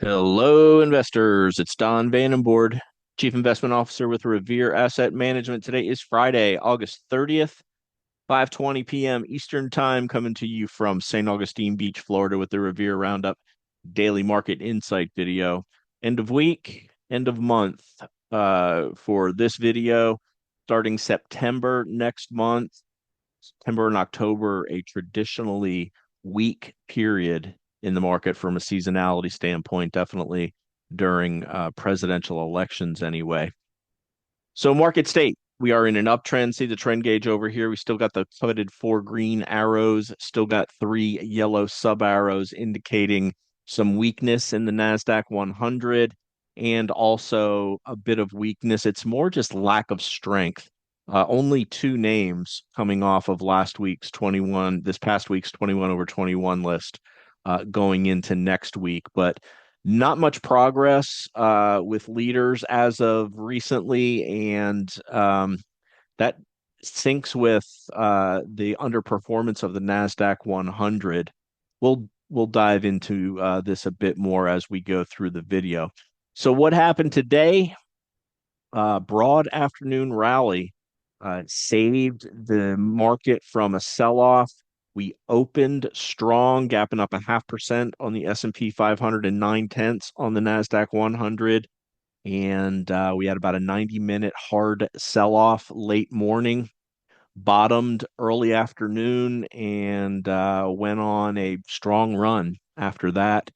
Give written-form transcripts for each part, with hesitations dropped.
Hello, investors. It's Don Vandenbord, Chief Investment Officer with Revere Asset Management. Today is Friday, August 30th, 5:20 p.m. Eastern Time, coming to you from St. Augustine Beach, Florida, with the Revere Roundup Daily Market Insight video. End of week, end of month for this video, starting September next month. September and October, a traditionally weak period in the market from a seasonality standpoint, definitely during presidential elections anyway. So market state, we are in an uptrend. See the trend gauge over here. We still got the coveted four green arrows, still got three yellow sub arrows indicating some weakness in the NASDAQ 100 and also a bit of weakness. It's more just lack of strength. Only two names coming off of this past week's 21 over 21 list going into next week, but not much progress with leaders as of recently, and that syncs with the underperformance of the NASDAQ 100. We'll dive into this a bit more as we go through the video. So what happened today? Broad afternoon rally saved the market from a sell-off. We opened strong, gapping up 0.5% on the S&P 500 and 0.9 on the NASDAQ 100. And we had about a 90-minute hard sell-off late morning, bottomed early afternoon, and went on a strong run after that.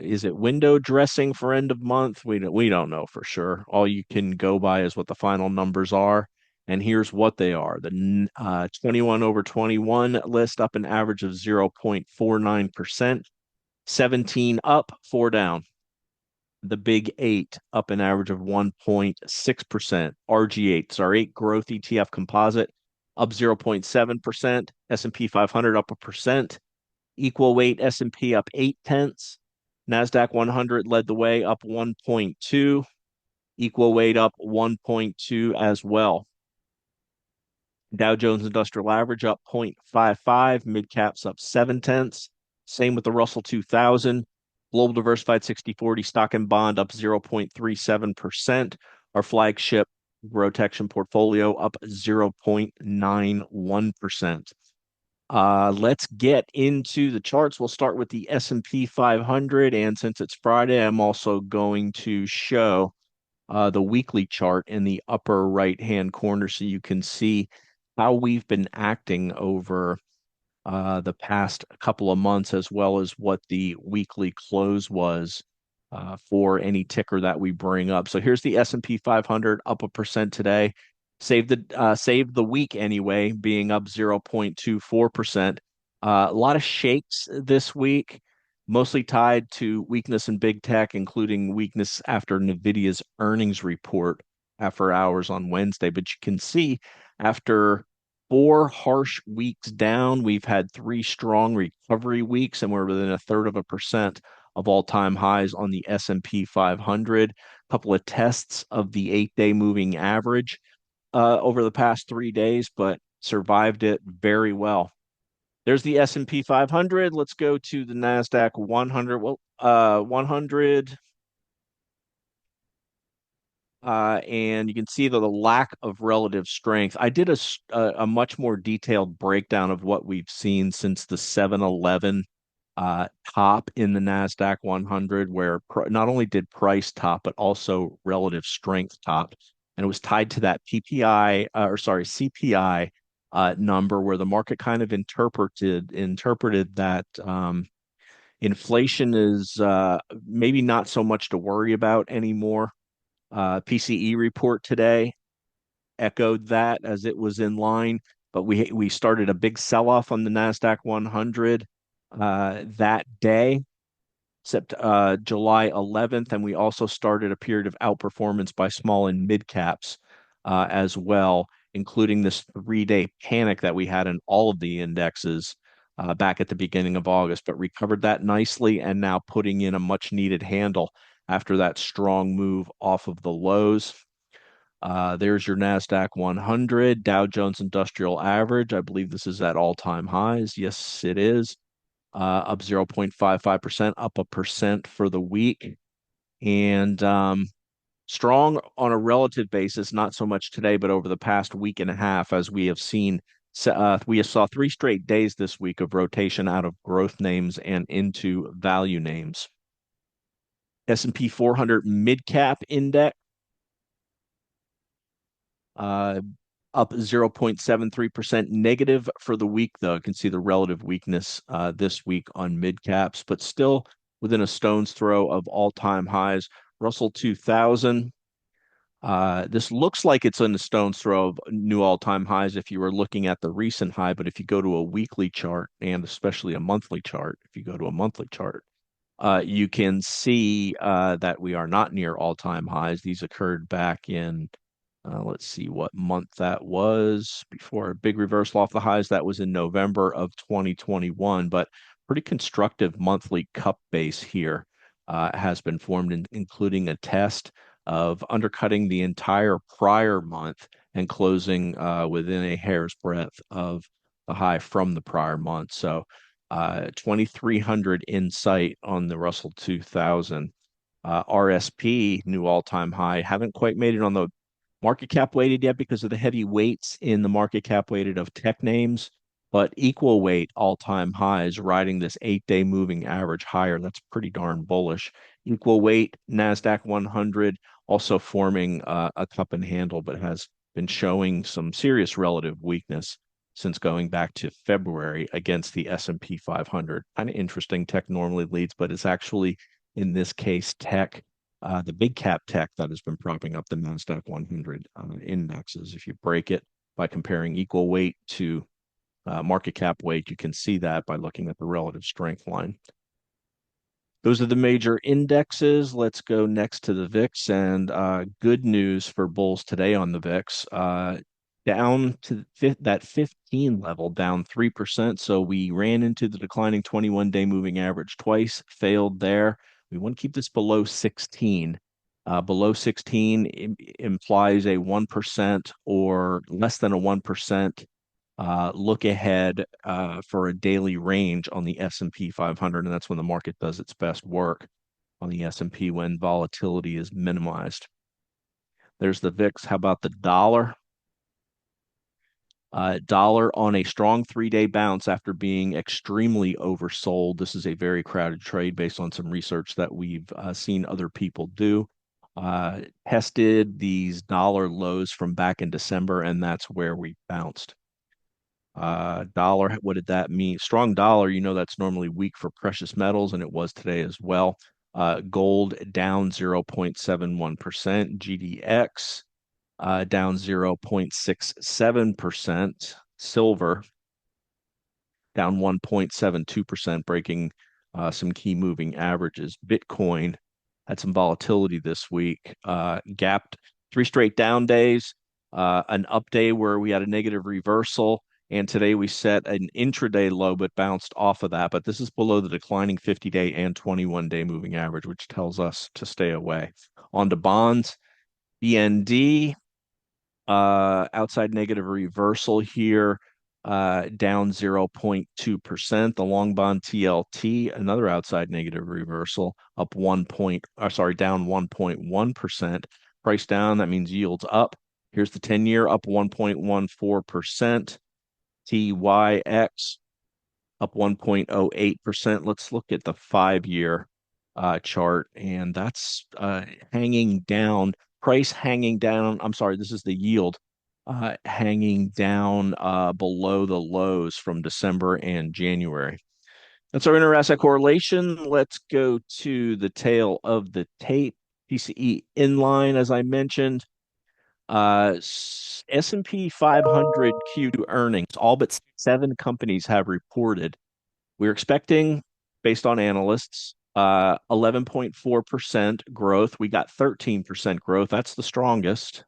Is it window dressing for end of month? We don't know for sure. All you can go by is what the final numbers are. And here's what they are. The 21 over 21 list up an average of 0.49%, 17 up, 4 down. The big eight up an average of 1.6%. RG8s, our eight growth ETF composite, up 0.7%. S&P 500 up 1%. Equal weight S&P up 0.8. NASDAQ 100 led the way up 1.2. Equal weight up 1.2 as well. Dow Jones Industrial Average up 0.55. Mid caps up 0.7. Same with the Russell 2000. Global Diversified 60/40 stock and bond up 0.37%. Our flagship GROTECTION portfolio up 0.91%. Let's get into the charts. We'll start with the S&P 500, and since it's Friday, I'm also going to show the weekly chart in the upper right-hand corner so you can see how we've been acting over the past couple of months, as well as what the weekly close was for any ticker that we bring up. So here's the S&P 500 up 1% today. Saved the week anyway, being up 0.24%. A lot of shakes this week, mostly tied to weakness in big tech, including weakness after NVIDIA's earnings report after hours on Wednesday. But you can see after 4 harsh weeks down, we've had 3 strong recovery weeks, and we're within 1/3% of all-time highs on the S&P 500. A couple of tests of the 8-day moving average over the past 3 days, but survived it very well. There's the S&P 500. Let's go to the NASDAQ 100. Well, 100. And you can see the lack of relative strength. I did a much more detailed breakdown of what we've seen since the 7-Eleven top in the NASDAQ 100, where not only did price top, but also relative strength top. And it was tied to that CPI number, where the market kind of interpreted that inflation is maybe not so much to worry about anymore. PCE report today echoed that as it was in line, but we started a big sell-off on the NASDAQ 100 that day, July 11th, and we also started a period of outperformance by small and mid caps as well, including this 3-day panic that we had in all of the indexes back at the beginning of August, but recovered that nicely and now putting in a much needed handle after that strong move off of the lows. There's your NASDAQ 100, Dow Jones Industrial Average. I believe this is at all-time highs. Yes, it is. up 0.55%, up 1% for the week. And strong on a relative basis, not so much today, but over the past week and a half, as we have seen. We saw 3 straight days this week of rotation out of growth names and into value names. S&P 400 mid cap index uh, up 0.73% negative for the week, though. You can see the relative weakness this week on mid caps, but still within a stone's throw of all-time highs. Russell 2000. This looks like it's in a stone's throw of new all-time highs if you were looking at the recent high, but if you go to a weekly chart and especially a monthly chart, if you go to a monthly chart, you can see that we are not near all-time highs. These occurred back in, let's see what month that was before a big reversal off the highs. That was in November of 2021, but pretty constructive monthly cup base here has been formed, including a test of undercutting the entire prior month and closing within a hair's breadth of the high from the prior month. So 2,300 in sight on the Russell 2000. RSP, new all-time high. Haven't quite made it on the market cap weighted yet because of the heavy weights in the market cap weighted of tech names, but equal weight all-time highs riding this 8-day moving average higher. That's pretty darn bullish. Equal weight NASDAQ 100 also forming a cup and handle, but has been showing some serious relative weakness since going back to February against the S&P 500. Kind of interesting. Tech normally leads, but it's actually, in this case, tech, the big cap tech that has been propping up the NASDAQ 100 indexes. If you break it by comparing equal weight to market cap weight, you can see that by looking at the relative strength line. Those are the major indexes. Let's go next to the VIX, and good news for bulls today on the VIX. Down to that 15 level, down 3%. So we ran into the declining 21-day moving average twice, failed there. We want to keep this below 16. Below 16 implies a 1% or less than a 1% look ahead for a daily range on the S&P 500, and that's when the market does its best work on the S&P when volatility is minimized. There's the VIX. How about the dollar? Dollar on a strong 3-day bounce after being extremely oversold. This is a very crowded trade based on some research that we've seen other people do. Tested these dollar lows from back in December, and that's where we bounced. Dollar, what did that mean? Strong dollar, that's normally weak for precious metals, and it was today as well. Gold down 0.71%. GDX down 0.67%. Silver down 1.72%, breaking some key moving averages. Bitcoin had some volatility this week, gapped 3 straight down days, an up day where we had a negative reversal. And today we set an intraday low, but bounced off of that. But this is below the declining 50-day and 21-day moving average, which tells us to stay away. On to bonds, BND, outside negative reversal here, down 0.2%. The long bond TLT, another outside negative reversal, down 1.1%. Price down, that means yields up. Here's the 10-year up 1.14%. TYX up 1.08%. Let's look at the 5-year chart, and that's hanging down. Price hanging down. I'm sorry, this is the yield hanging down below the lows from December and January. That's our inter-asset correlation. Let's go to the tail of the tape. PCE inline, as I mentioned. S&P 500 Q2 earnings, all but 7 companies have reported. We're expecting, based on analysts, 11.4% growth. We got 13% growth. That's the strongest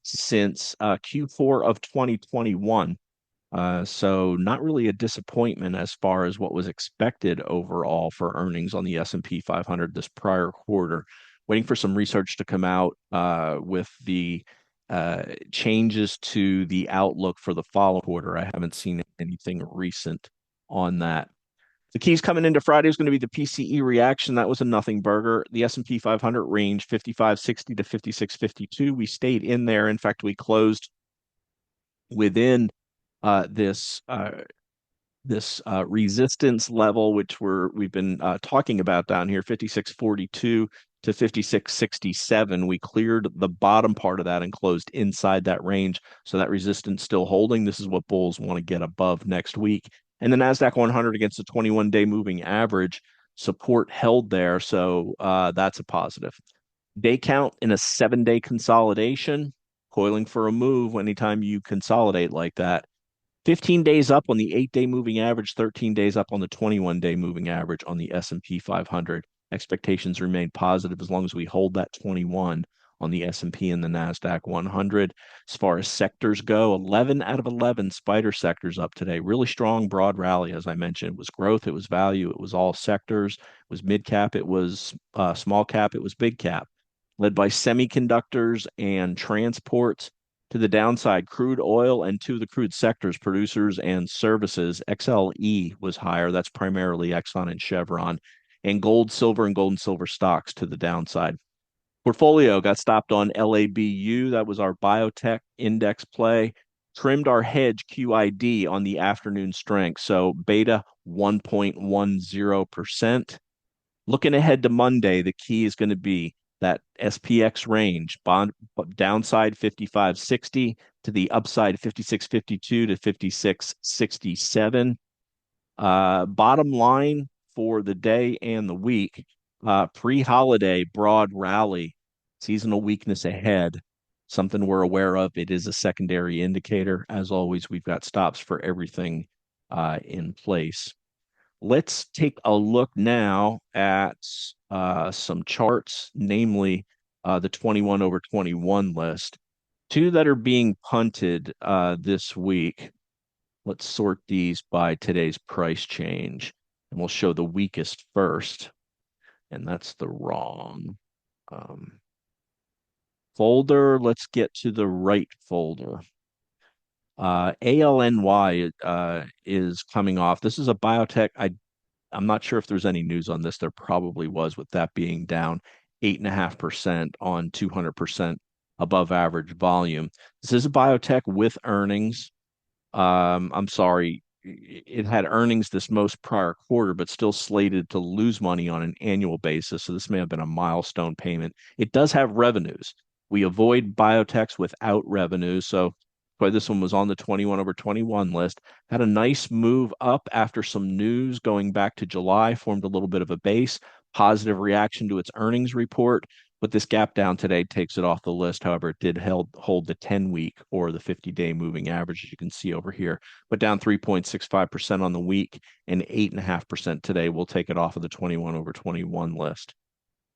since Q4 of 2021. So not really a disappointment as far as what was expected overall for earnings on the S&P 500 this prior quarter. Waiting for some research to come out with the changes to the outlook for the following quarter. I haven't seen anything recent on that. The keys coming into Friday is going to be the PCE reaction. That was a nothing burger. The S&P 500 range 55.60 to 56.52. We stayed in there. In fact, we closed within this resistance level, which we've been talking about down here, 56.42 to 56.67. We cleared the bottom part of that and closed inside that range. So that resistance still holding. This is what bulls want to get above next week. And the NASDAQ 100 against the 21-day moving average, support held there. So that's a positive. Day count in a 7-day consolidation, coiling for a move anytime you consolidate like that. 15 days up on the 8-day moving average, 13 days up on the 21-day moving average on the S&P 500. Expectations remain positive as long as we hold that 21 on the S&P and the NASDAQ 100. As far as sectors go, 11 out of 11 spider sectors up today. Really strong, broad rally, as I mentioned. It was growth, it was value, it was all sectors. It was mid cap, it was small cap, it was big cap. Led by semiconductors and transports. To the downside, crude oil and two of the crude sectors, producers and services. XLE was higher. That's primarily Exxon and Chevron. And gold, silver, and gold and silver stocks to the downside. Portfolio got stopped on LABU. That was our biotech index play. Trimmed our hedge QID on the afternoon strength. So beta 1.10%. Looking ahead to Monday, the key is going to be that SPX range, bond downside 55.60 to the upside 56.52 to 56.67. Bottom line for the day and the week, pre-holiday broad rally, seasonal weakness ahead, something we're aware of. It is a secondary indicator. As always, we've got stops for everything in place. Let's take a look now at some charts, namely the 21 over 21 list. Two that are being punted this week. Let's sort these by today's price change, and we'll show the weakest first. And that's the wrong folder. Let's get to the right folder. ALNY is coming off. This is a biotech. I'm not sure if there's any news on this. There probably was, with that being down 8.5% on 200% above average volume. This is a biotech with earnings. I'm sorry, it had earnings this most prior quarter, but still slated to lose money on an annual basis. So this may have been a milestone payment. It does have revenues. We avoid biotechs without revenues. So why this one was on the 21 over 21 list. Had a nice move up after some news going back to July, formed a little bit of a base, positive reaction to its earnings report. But this gap down today takes it off the list. However, it did hold the 10-week or the 50-day moving average, as you can see over here, but down 3.65% on the week and 8.5% today. We'll take it off of the 21 over 21 list.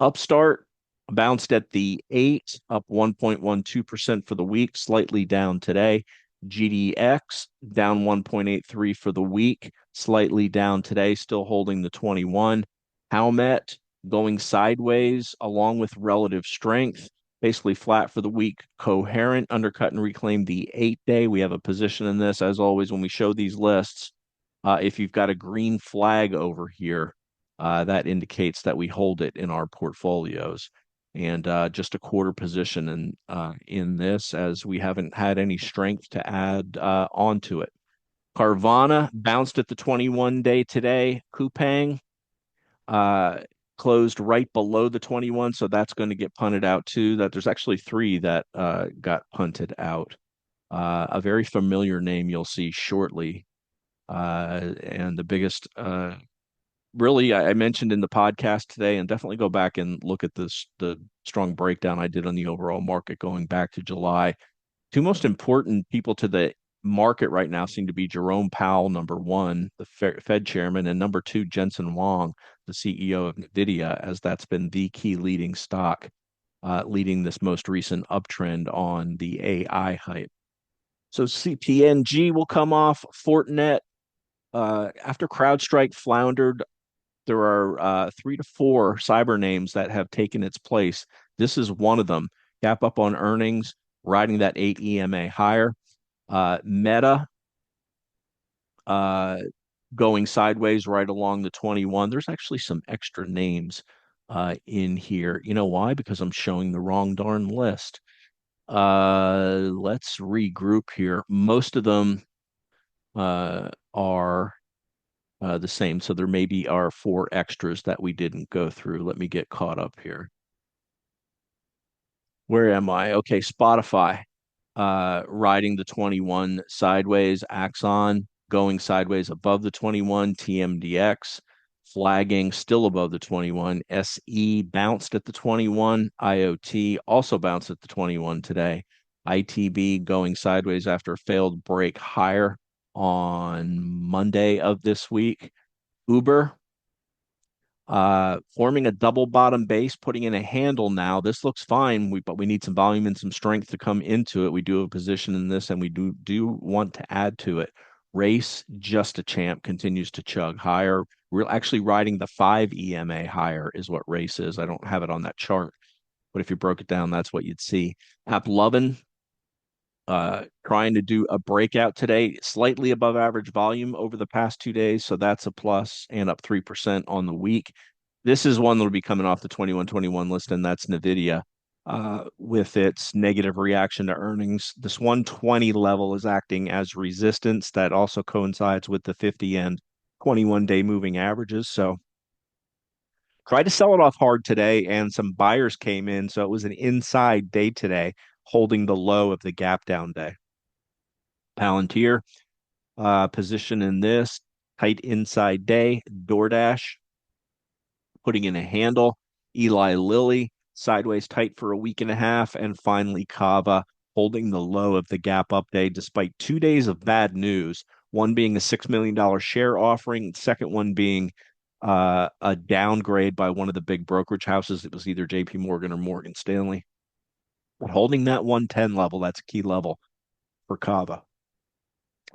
Upstart bounced at the 8, up 1.12% for the week, slightly down today. GDX down 1.83 for the week, slightly down today, still holding the 21. Howmet going sideways along with relative strength, basically flat for the week. Coherent undercut and reclaimed the 8-day. We have a position in this, as always, when we show these lists. If you've got a green flag over here, that indicates that we hold it in our portfolios. And just a quarter position in this, as we haven't had any strength to add onto it. Carvana bounced at the 21-day today. Coupang closed right below the 21, so that's going to get punted out too. That there's actually 3 that got punted out. A very familiar name you'll see shortly. And the biggest really, I mentioned in the podcast today, and definitely go back and look at the strong breakdown I did on the overall market going back to July. 2 most important people to the market right now seem to be Jerome Powell, number 1, the Fed chairman, and number 2, Jensen Huang, the CEO of NVIDIA, as that's been the key leading stock, leading this most recent uptrend on the AI hype. So CPNG will come off. Fortinet, after CrowdStrike floundered, there are 3 to 4 cyber names that have taken its place. This is one of them. Gap up on earnings, riding that 8 EMA higher. Meta going sideways right along the 21. There's actually some extra names in here. You know why? Because I'm showing the wrong darn list. Let's regroup here. Most of them are the same. So there maybe are four extras that we didn't go through. Let me get caught up here. Where am I? Okay, Spotify. Riding the 21 sideways, Axon going sideways above the 21, TMDX flagging still above the 21, SE bounced at the 21, IoT also bounced at the 21 today, ITB going sideways after a failed break higher on Monday of this week, Uber forming a double bottom base, putting in a handle now. This looks fine, but we need some volume and some strength to come into it. We do have a position in this, and we do want to add to it. Race, just a champ, continues to chug higher. We're actually riding the 5 EMA higher is what race is. I don't have it on that chart, but if you broke it down, that's what you'd see. AppLovin trying to do a breakout today, slightly above average volume over the past 2 days. So that's a plus and up 3% on the week. This is one that'll be coming off the 2121 list, and that's NVIDIA with its negative reaction to earnings. This 120 level is acting as resistance. That also coincides with the 50 and 21-day moving averages. So tried to sell it off hard today, and some buyers came in. So it was an inside day today, holding the low of the gap down day. Palantir position in this tight inside day. DoorDash putting in a handle. Eli Lilly sideways tight for a week and a half, and finally Kava holding the low of the gap up day despite 2 days of bad news. One being a $6 million share offering, second one being a downgrade by one of the big brokerage houses. It was either JP Morgan or Morgan Stanley. But holding that 110 level, that's a key level for Kava.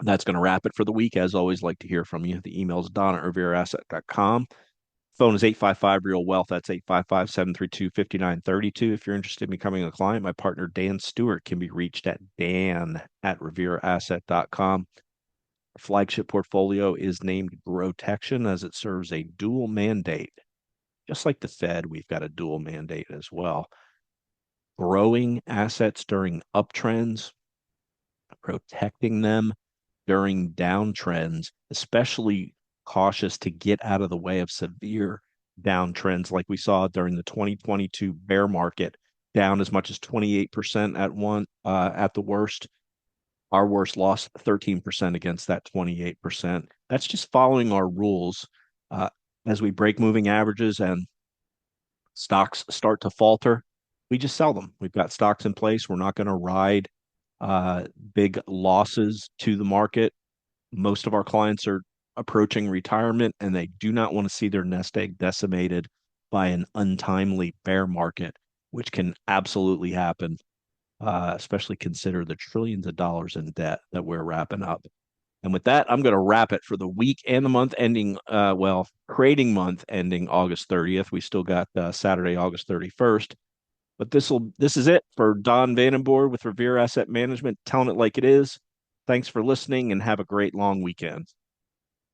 That's going to wrap it for the week. As always, like to hear from you. The email is don@revereasset.com. Phone is 855 Real Wealth. That's 855-732-5932. If you're interested in becoming a client, my partner Dan Stewart can be reached at dan@revereasset.com. Our flagship portfolio is named GROTECTION as it serves a dual mandate. Just like the Fed, we've got a dual mandate as well. Growing assets during uptrends, protecting them during downtrends, especially cautious to get out of the way of severe downtrends like we saw during the 2022 bear market, down as much as 28% at the worst. Our worst lost 13% against that 28%. That's just following our rules. As we break moving averages and stocks start to falter, we just sell them. We've got stocks in place. We're not going to ride big losses to the market. Most of our clients are approaching retirement, and they do not want to see their nest egg decimated by an untimely bear market, which can absolutely happen, especially consider the trillions of dollars in debt that we're wrapping up. And with that, I'm going to wrap it for the week and the month ending, trading month ending August 30th. We still got Saturday, August 31st. But this is it for Don Vandenbord with Revere Asset Management, telling it like it is. Thanks for listening and have a great long weekend.